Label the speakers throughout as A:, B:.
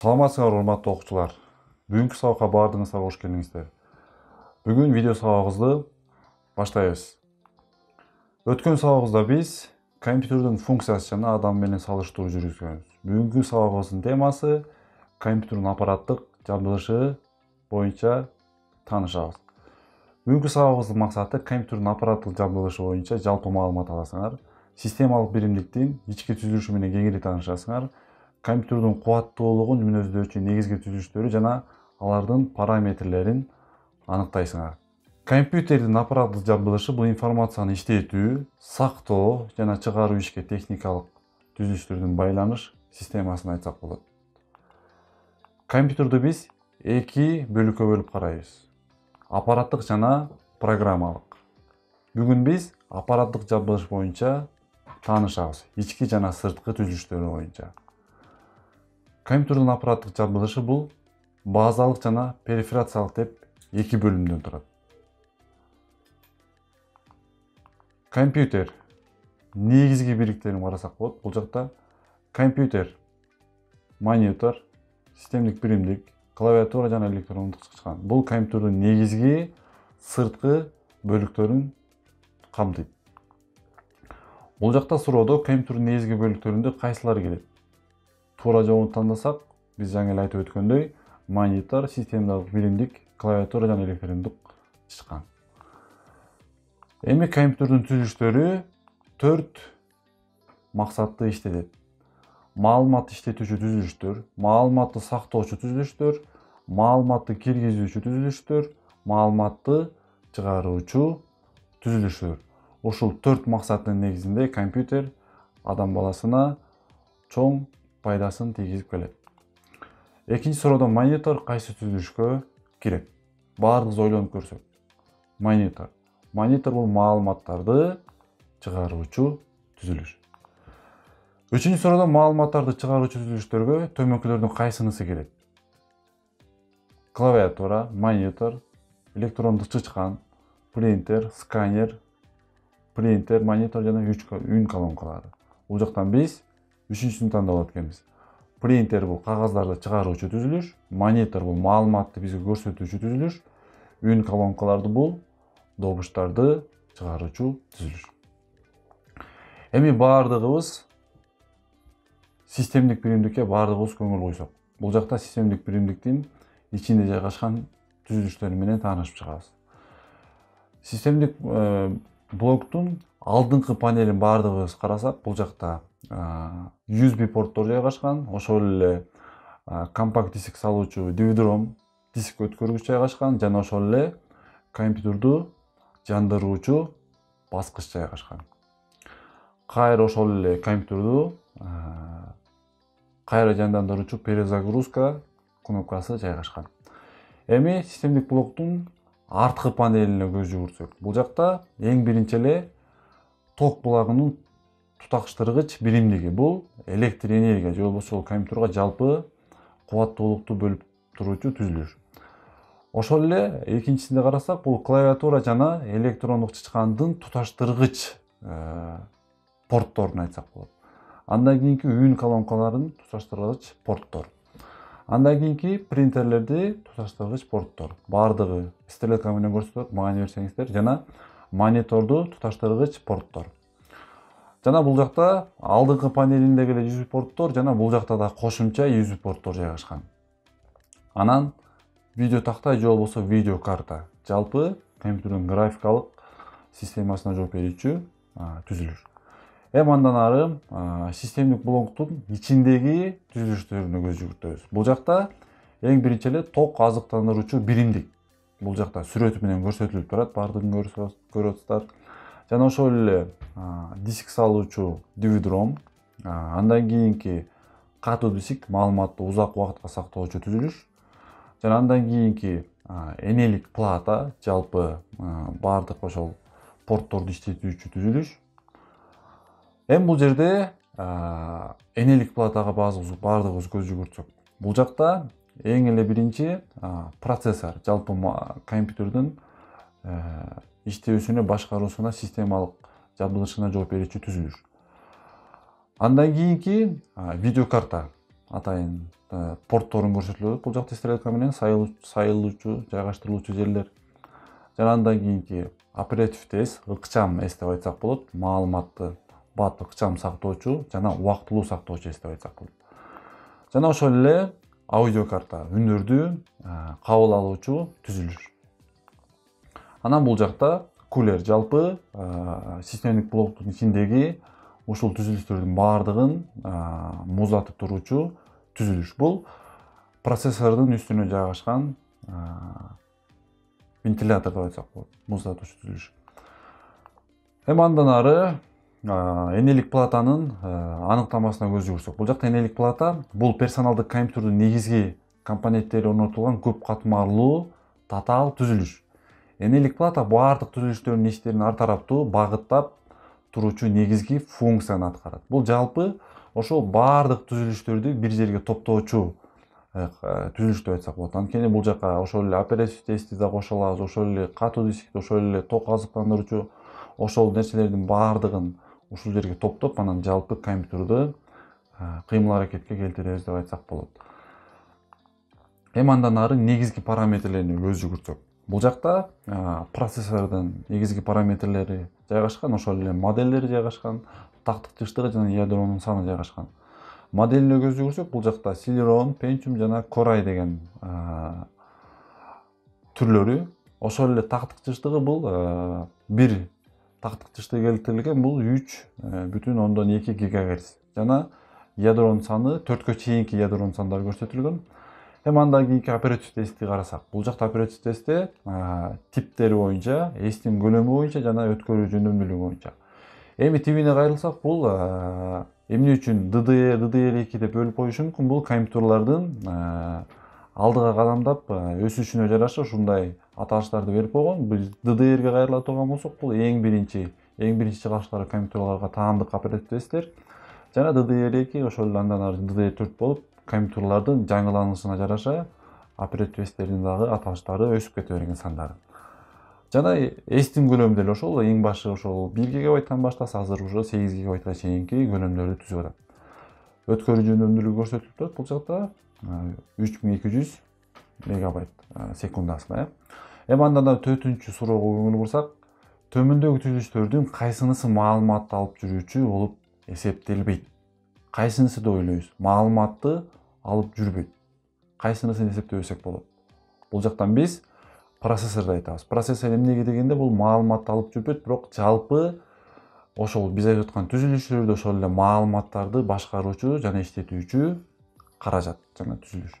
A: Саламатсыңар урматтуу окуучулар. Бүгүнкү сабакка баардыгыңызга кош келиңиздер. Бүгүн видео сабагыбызды баштайбыз. Өткөн сабагыбызда биз компьютердин функциясы жана адам менен салыштыруу жүргүзгөнбүз. Бүгүнкү сабагыбыздын темасы компьютердин аппараттык жабдылышы боюнча таанышабыз. Бүгүнкү сабагыбыздын максаты компьютердин аппараттык жабдылышы боюнча жалпы маалымат аласыңар, системалык биримдиктин ички түзүлүшү менен кеңири таанышасыңар, компьютердин кубаттуулугун мүнөздөчү негизги түзүлүштөрү жана алардын параметрлерин аныктайсыңар. Компьютердин аппараттык жабдылышы бул информацияны иштетүү, сактоо жана чыгаруу ишке техникалык түзүлүштөрдүн байланыш системасын айтсак болот. Компьютерди биз эки бөлүккө бөлүп карайбыз. Аппараттык жана программалык. Бүгүн биз аппараттык жабдылыш боюнча таанышабыз. Ички жана сырткы түзүлүштөрү боюнча. Компьютердин аппараттык жабдылышы бул базалык жана периферациялык деп эки бөлүмдөн турат. Компьютер негизги бириктиктерин карасак болот. Бул жакта компьютер, монитор, системдик биримдик, клавиатура жана электрондук чычкан. Бул компьютердин негизги сырткы бөлүктөрүн камтыйт. Бул жакта суроодо компьютердин негизги бөлүктөрүндө кайсылары келет? Туура жообун тандасак, биз жаңы эле айтып өткөндөй, монитор, системдик биримдик, клавиатура жана электрондук чычкан. Эми компьютердин түзүлүштөрү 4 максатты иштетет. Маалыматты иштетүүчү түзүлүштөр, маалыматты сактоочу түзүлүштөр, маалыматты киргизүүчү түзүлүштөр, маалыматты чыгаруучу түзүлүштөр. Ушул 4 максаттын негизинде компьютер адам баласына чоң пайдасын тийгизип келет. Экинчи суроодо монитор кайсы түзүлүшкө кирет? Баарыбыз ойлонуп көрсөк. Монитор. Монитор бул маалыматтарды чыгаруучу түзүлүш. Үчүнчү суроодо маалыматтарды чыгаруучу түзүлүштөргө төмөнкүлөрдүн кайсынысы кирет? Клавиатура, монитор, электрондук чычкан, принтер, сканер, принтер, монитор жана үн колонкалары. Бул жактан биз үчүнчүсүн тандап аткенбиз. Принтер бул кагаздарды чыгаруучу түзүлүш, монитор бул маалыматты бизге көрсөтүүчү түзүлүш, үн колонкаларды бул добуштарды чыгаруучу түзүлүш. Эми баардыгыбыз системдик биримдикке баардыгыбыз көңүл койсок. Бул жакта системдик биримдиктин ичинде жайгашкан түзүлүштөрү менен таанышып чыгабыз. Системдик блоктун алдыңкы панелин баардыгыбыз карасак, бул жакта USB порттор жайгашкан, ошол эле компакт диск салуучу DVD-ROM диск өткөргүч жайгашкан жана ошол эле компьютерду жандыруучу баскыч жайгашкан. Кайра ошол эле компьютерду кайра жандандыруучу перезагрузка кнопкасы жайгашкан. Эми системдик блоктун арткы панелине көз жүгүртсөк, бул жакта эң биринчи эле ток булагынын туташтыргыч биримдиги. Бул электр энергия же болбосо компьютерга жалпы кубаттуулукту бөлүп туруучу түзүлүш. Ошол эле экинчисинде карасак, бул клавиатура жана электрондук чычкандын туташтыргыч портторун айтсак болот. Андан кийинки үн колонкаларын туташтыргыч порттор. Андан кийинки принтерлерди туташтыргыч порттор. Бардыгы стрелка менен көрсөтөт, маани берсеңиздер, жана мониторду туташтыргыч порттор. Жана бул жакта алдыңкы панелиндеги эле USB порттор жана бул жакта да кошумча USB порттор жайгашкан. Анан видео такта же болбосо видео карта. Жалпы компьютердин графикалык системасына жооп берүүчү түзүлүш. Эми андан ары системдик блоктун ичиндеги түзүлүштөрүнө көз жүгүртөбүз. Бул жакта эң биринчи эле ток азыктандыруучу биримдик. Бул жакта сүрөтү менен көрсөтүлүп турат, бардыгын көрүп атасыздар. Жана ошол эле диск салуучу DVD-ROM, андан кийинки катуу диск маалыматты узак убакытка сактоочу түзүлүш. Жана андан кийинки энелик плата, жалпы бардык ошол портторду иштетүүчү түзүлүш. Эми бул жерде энелик платага бардыгыбыз көз жүгүртсөк, бул жакта эң эле биринчи процессор, жалпы компьютердин иштөөсүнө, башкаруусуна, системалык жабдылышына жооп берүүчү түзүлүш. Андан кийинки видеокарта. атайын портторун көрсөтүлөт. Бул жакта стрелка менен сайылуучу, жайгаштырылуучу жерлер. Жана андан кийинки оператив тест, ыкчам эс деп айтсак болот. Маалыматты бат ыкчам сактоочу жана убактылуу сактоочу эс деп айтсак болот. Жана ошол эле аудио карта, үндөрдү кабыл алуучу түзүлүш. Анан бул жакта кулер, жалпы системдик блоктун ичиндеги ушул түзүлүштөрдүн баардыгын муздатып туруучу түзүлүш. Бул процессордун үстүнө жайгашкан вентилятор деп айтсак болот, муздатуучу түзүлүш. Эми андан ары энелик платанын аныктамасына көз жүгүрсөк, бул жакта энелик плата бул персоналдык компьютердин негизги компоненттери орнотулган көп катмарлуу татаал түзүлүш. Энелик плата баардык түзүлүштөрдүн иштерин ар тараптуу багыттап туруучу негизги функцияны аткарат. Бул жалпы ошол баардык түзүлүштөрдү бир жерге топтоочу түзүлүш деп айтсак болот. Анткени бул жака ошол эле оператив тестти да кошо алабыз, ошол эле катуу дискти, ошол эле ток азыктандыруучу, ошол нерселердин баардыгын ушул жерге топтоп, анан жалпы компьютерди кыймыл аракетке келтиребиз деп айтсак болот. Эми андан ары негизги параметрлерине көз жүгүртсөк, бул жакта процессордун негизги параметрлери жайгашкан, ошол эле модельдери жайгашкан, тактык жыштыгы жана ядронун саны жайгашкан. Моделине көз жүгүрсөк, бул жакта Celeron, Pentium жана Core i деген түрлөрү. Ошол эле тактык жыштыгы бул бир тактык жыштыгы келтирилген, бул 3,2 ГГц. Жана ядронун саны 4кө чейинки ядронун сандары көрсөтүлгөн. Эми андан кийинки оператив тестти карасак, бул жакта оператив тестте типтери боюнча, эстин көлөмү боюнча жана өткөрүү жөндөмдүүлүгү боюнча. Эми тибине кайрылсак, бул эмне үчүн DDR, DDR2 деп бөлүп коюшу мүмкүн? Бул компьютерлардын алдыга кадамдап өсүшүнө жараша ушундай аталыштарды берип койгон. Биз DDR-ге кайрыла турган болсок, бул эң биринчи чыгарыштагы компьютерларга таандык оператив тесттер. Жана DDR2 ошол эле андан ары DDR4 болуп, компьютерлардын жаңыланышына жараша оператив тесттердин дагы аталыштары өсүп кете берген сандары. Жана эстин көлөмү деле ошол, эң башы ошол 1 гигабайттан баштаса, азыр уже 8 гигабайтка чейинки көлөмдөрдү түзүп атат. Өткөрүү жөндөмдүүлүгү көрсөтүлүп турат. Бул жакта 3200 мегабайт секундасына. Эми андан ары 4-үнчү суроого көңүл бурсак, төмөндөгү түзүлүштөрдүн кайсынысы маалыматты алып жүрүүчү болуп эсептелбейт? Кайсынысы деп ойлойбуз? Маалыматты алып жүрбөйт. Кайсынысын эсептебесек болот? Бул жактан биз процессорду айтабыз. Процессор эмнеге дегенде бул маалыматты алып жүрбөйт, бирок жалпы ошол биз айтып аткан түзүлүштөрдү, ошол эле маалыматтарды башкаруучу жана иштетүүчү каражат жана түзүлүш.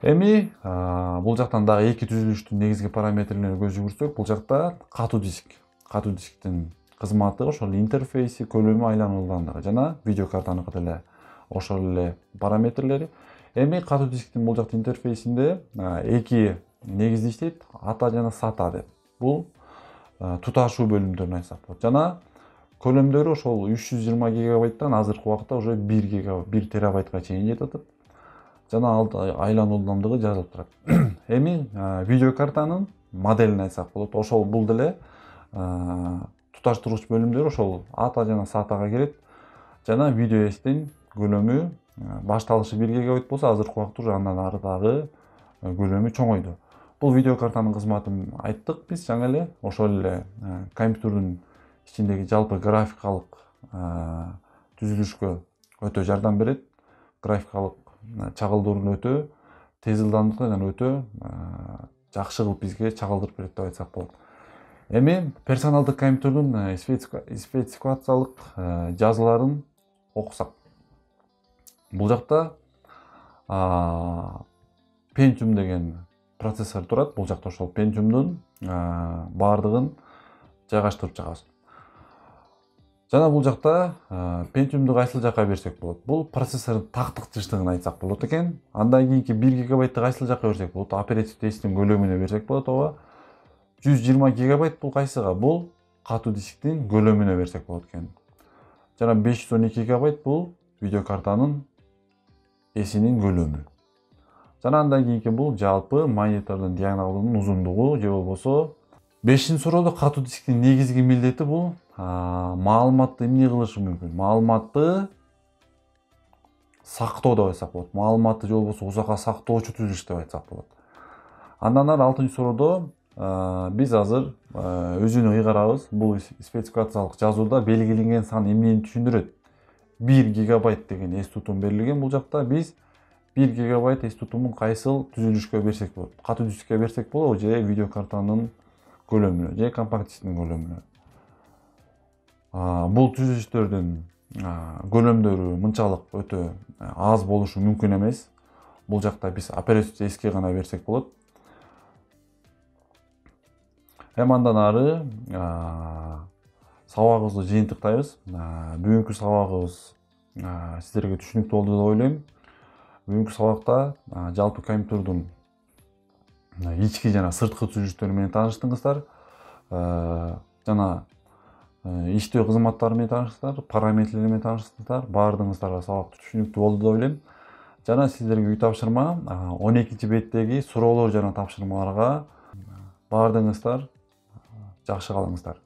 A: Эми бул жактан дагы эки түзүлүштүн негизги параметрлерине көз жүгүртсөк, бул жакта катуу диск. Катуу дисктин кызматы ошол интерфейси, көлөмү, айлануу ылдамдыгы жана видеокартаныкы деле ошол эле параметрлери. Эми катуу дисктин бул жакта интерфейсинде эки негизде иштейт, ата жана SATA деп. Бул туташуу бөлүмдөрүн айтсак болот. Жана көлөмдөрү ошол 320 гигабайттан азыркы убакта уже 1 терабайтка чейин жетип атат. Жана айлануу ылдамдыгы жазылып турат. Эми видеокартанын моделин айтсак болот. Ошол бул деле туташтырууч бөлүмдөр ошол ата жана SATA-га кирет. Жана видео эстин көлөмү башталышы 1 гигабайт болсо, азыркы убакта уже андан ары дагы көлөмү чоңойду. Бул видеокартанын кызматын айттык биз жаңы эле. Ошол эле компьютердин ичиндеги жалпы графикалык түзүлүшкө өтө жардам берет. Графикалык чагылдырууну өтө тез ылдамдыкта жана өтө жакшы кылып бизге чагылдырып берет деп айтсак болот. Эми персоналдык компьютердин спецификациялык жазууларын окусак, бул жакта Pentium деген процессор турат. Бул жакта ошол Pentiumдун баардыгын жайгаштырып чыгабыз. Жана бул жакта Pentiumду кайсыл жака берсек болот? Бул процессордун тактык жыштыгын айтсак болот экен. Андан кийинки 1 гигабайтты кайсыл жака берсек болот? Оператив тесттин көлөмүнө берсек болот. Ооба. 120 гигабайт бул кайсыга? Бул катуу дисктин көлөмүнө берсек болот экен. Жана 512 гигабайт бул видеокартанын эсинин көлөмү. Жана андан кийинки бул жалпы монитордун диагоналынын узундугу же болбосо 5-чи суроодо катуу дисктин негизги милдети бул маалыматты эмне кылышы мүмкүн? Маалыматты сактоо деп айтсак болот. Маалыматты же болбосо узакка сактоочу түзүлүш деп айтсак болот. Андан ары 6-суроодо биз азыр өзүнө ыйгарабыз. Бул спецификациялык жазууда белгиленген сан эмнени түшүндүрөт? 1 гигабайт деген эс тутум берилген бул жакта. Биз 1 гигабайт эс тутумун кайсыл түзүлүшкө берсек болот? Катуу дискке берсек болобу же видеокартанын көлөмүнө же компакт дисктин көлөмүнө? Бул түзүлүштөрдүн көлөмдөрү мынчалык өтө аз болушу мүмкүн эмес. Бул жакта биз оперативчи эске гана берсек болот. Андан ары сабагыбызды жыйынтыктайбыз. Бүгүнкү сабагыбыз сиздерге түшүнүктүү болду деп ойлойм. Бүгүнкү сабакта жалпы компьютердун ички жана сырткы түзүлүштөрү менен тааныштыңыздар. Жана иштөө кызматтары менен тааныштыңыздар, параметрлери менен тааныштыңыздар. Баардыгыңыздарга сабак түшүнүктүү болду деп ойлойм. Жана сиздерге үй тапшырма 12 беттеги суроолор жана тапшырмаларга баардыгыңыздар жакшы калыңыздар.